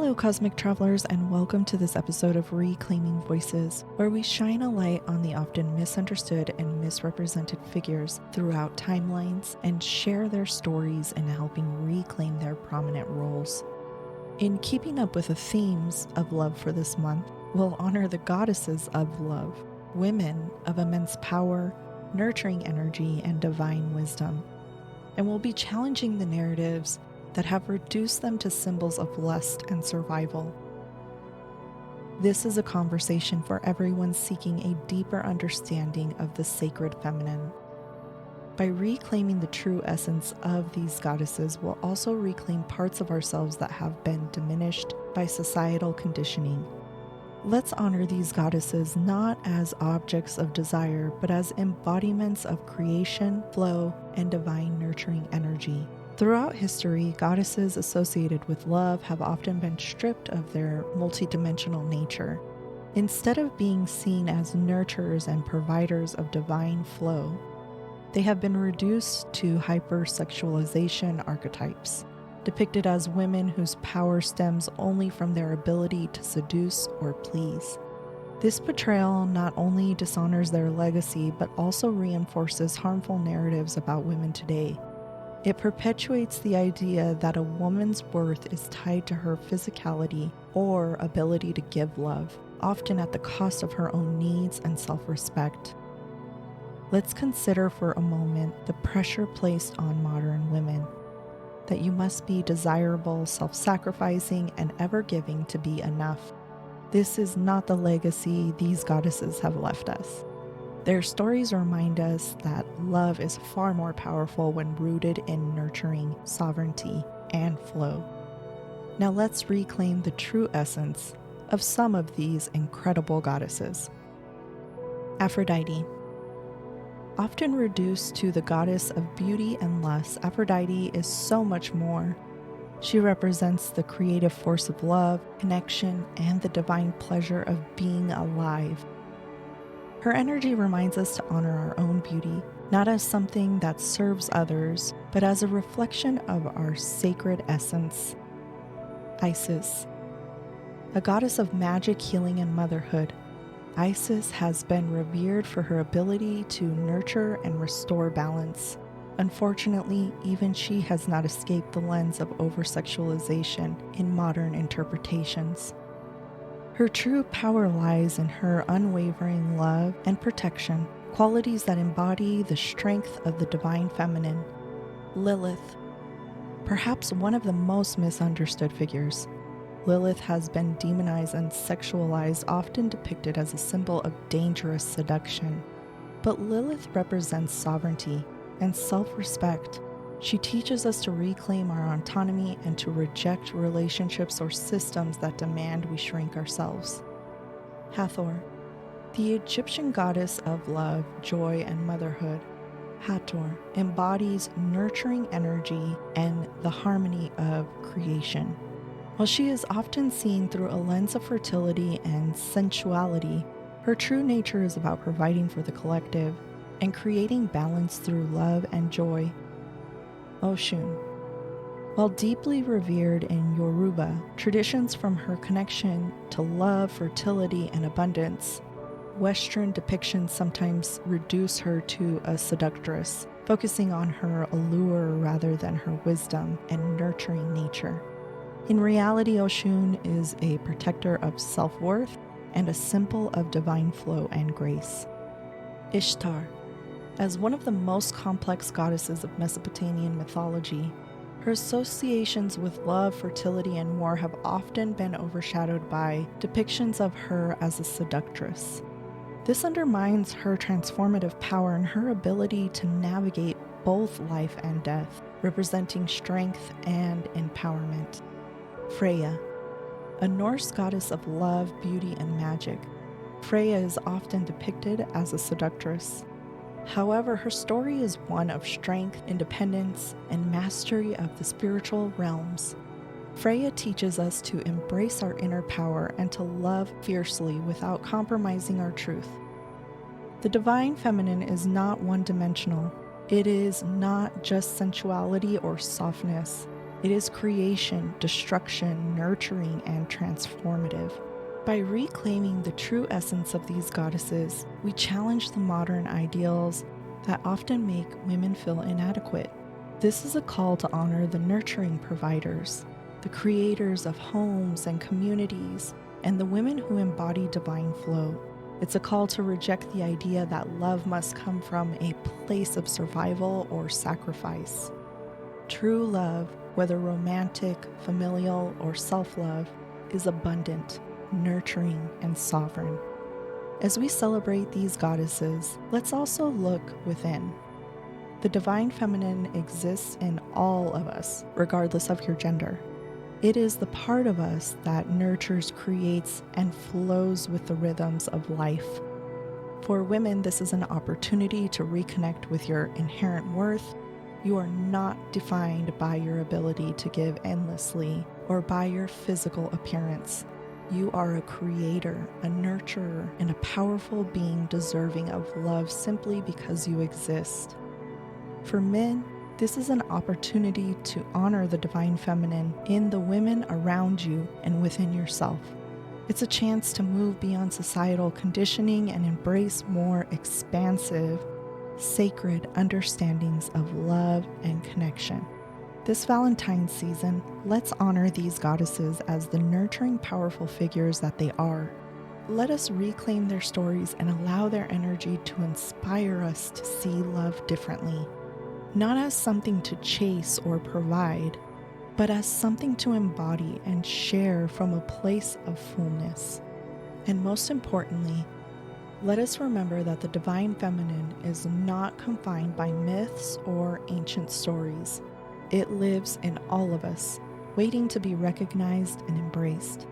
Hello, cosmic travelers, and welcome to this episode of Reclaiming Voices, where we shine a light on the often misunderstood and misrepresented figures throughout timelines and share their stories in helping reclaim their prominent roles. In keeping up with the themes of love for this month, we'll honor the goddesses of love, women of immense power, nurturing energy, and divine wisdom. And we'll be challenging the narratives that have reduced them to symbols of lust and survival. This is a conversation for everyone seeking a deeper understanding of the sacred feminine. By reclaiming the true essence of these goddesses, we'll also reclaim parts of ourselves that have been diminished by societal conditioning. Let's honor these goddesses not as objects of desire, but as embodiments of creation, flow, and divine nurturing energy. Throughout history, goddesses associated with love have often been stripped of their multidimensional nature. Instead of being seen as nurturers and providers of divine flow, they have been reduced to hypersexualization archetypes, depicted as women whose power stems only from their ability to seduce or please. This portrayal not only dishonors their legacy, but also reinforces harmful narratives about women today. It perpetuates the idea that a woman's worth is tied to her physicality or ability to give love, often at the cost of her own needs and self-respect. Let's consider for a moment the pressure placed on modern women, that you must be desirable, self-sacrificing, and ever-giving to be enough. This is not the legacy these goddesses have left us. Their stories remind us that love is far more powerful when rooted in nurturing, sovereignty, and flow. Now let's reclaim the true essence of some of these incredible goddesses. Aphrodite. Often reduced to the goddess of beauty and lust, Aphrodite is so much more. She represents the creative force of love, connection, and the divine pleasure of being alive. Her energy reminds us to honor our own beauty, not as something that serves others, but as a reflection of our sacred essence. Isis. A goddess of magic, healing, and motherhood, Isis has been revered for her ability to nurture and restore balance. Unfortunately, even she has not escaped the lens of over-sexualization in modern interpretations. Her true power lies in her unwavering love and protection, qualities that embody the strength of the divine feminine. Lilith. Perhaps one of the most misunderstood figures. Lilith has been demonized and sexualized, often depicted as a symbol of dangerous seduction. But Lilith represents sovereignty and self-respect. She teaches us to reclaim our autonomy and to reject relationships or systems that demand we shrink ourselves. Hathor. The Egyptian goddess of love, joy, and motherhood, Hathor embodies nurturing energy and the harmony of creation. While she is often seen through a lens of fertility and sensuality, her true nature is about providing for the collective and creating balance through love and joy. Oshun. While deeply revered in Yoruba, traditions from her connection to love, fertility, and abundance, Western depictions sometimes reduce her to a seductress, focusing on her allure rather than her wisdom and nurturing nature. In reality, Oshun is a protector of self-worth and a symbol of divine flow and grace. Ishtar. As one of the most complex goddesses of Mesopotamian mythology, her associations with love, fertility, and war have often been overshadowed by depictions of her as a seductress. This undermines her transformative power and her ability to navigate both life and death, representing strength and empowerment. Freya. A Norse goddess of love, beauty, and magic, Freya is often depicted as a seductress. However, her story is one of strength, independence, and mastery of the spiritual realms. Freya teaches us to embrace our inner power and to love fiercely without compromising our truth. The divine feminine is not one-dimensional. It is not just sensuality or softness. It is creation, destruction, nurturing, and transformative. By reclaiming the true essence of these goddesses, we challenge the modern ideals that often make women feel inadequate. This is a call to honor the nurturing providers, the creators of homes and communities, and the women who embody divine flow. It's a call to reject the idea that love must come from a place of survival or sacrifice. True love, whether romantic, familial, or self-love, is abundant, nurturing, and sovereign. As we celebrate these goddesses, let's also look within. The divine feminine exists in all of us, regardless of your gender. It is the part of us that nurtures, creates, and flows with the rhythms of life. For women, this is an opportunity to reconnect with your inherent worth. You are not defined by your ability to give endlessly or by your physical appearance. You are a creator, a nurturer, and a powerful being deserving of love simply because you exist. For men, this is an opportunity to honor the divine feminine in the women around you and within yourself. It's a chance to move beyond societal conditioning and embrace more expansive, sacred understandings of love and connection. This Valentine's season, let's honor these goddesses as the nurturing, powerful figures that they are. Let us reclaim their stories and allow their energy to inspire us to see love differently. Not as something to chase or provide, but as something to embody and share from a place of fullness. And most importantly, let us remember that the divine feminine is not confined by myths or ancient stories. It lives in all of us, waiting to be recognized and embraced.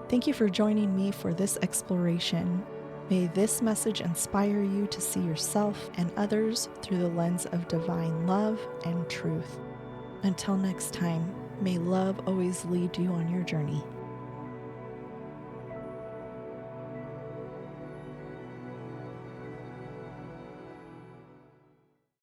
Thank you for joining me for this exploration. May this message inspire you to see yourself and others through the lens of divine love and truth. Until next time, may love always lead you on your journey.